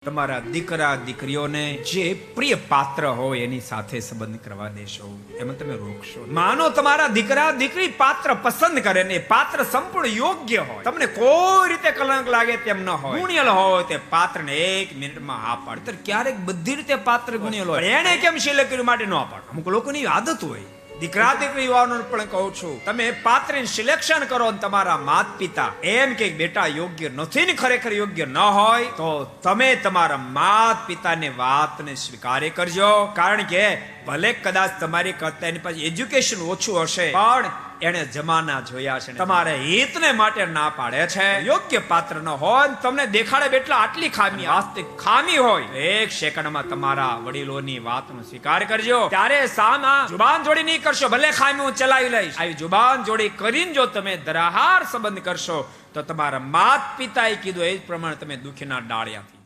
તમારા દીકરા દીકરીઓને જે પ્રિય પાત્ર હોય એની સાથે સંબંધ કરવા દેશો, એમાં તમે રોકશો. માનો તમારા દીકરા દીકરી પાત્ર પસંદ કરે ને પાત્ર સંપૂર્ણ યોગ્ય હોય, તમને કોઈ રીતે કલંક લાગે તેમ ન હોય, ગુણિયલ હોય, તે પાત્રને 1 મિનિટમાં હા પાડે. તો ક્યારેક બધી રીતે પાત્ર ગુણિયલ હોય, એને કેમ સિલેક્ટ કર્યું માટે ન પાડે? અમુક લોકોની આદત હોય. દીકરા દીકરી યુવાનોને પણ કહું છું, તમે પાત્રનું સિલેક્શન કરો અને તમારા માતા પિતા એમ કે બેટા યોગ્ય નથી ને ખરેખર યોગ્ય ન હોય તો તમે તમારા માતા પિતાની વાતને સ્વીકાર કરજો. કારણ કે ભલે કદાચ તમારી કરતા એની પાસે એજ્યુકેશન ઓછું હશે, પણ એને જમાના જોયા છે, તમારે હિતને માટે ના પાડે છે. યોગ્ય પાત્ર ન હોય, તમને દેખાડે બેટલા આટલી ખામી, વાસ્તવિક ખામી હોય, 1 સેકન્ડમાં તમારા વડીલોની વાતનો સ્વીકાર કરજો. ત્યારે સામા જુબાન જોડી નહીં કરશો, ભલે ખામી હું ચલાવી લઈશ, આવી જુબાન જોડી કરીને જો તમે ધરાહાર સંબંધ કરશો તો તમારા માતા પિતાએ કીધું એ જ પ્રમાણે તમે દુખીના ડાળિયાથી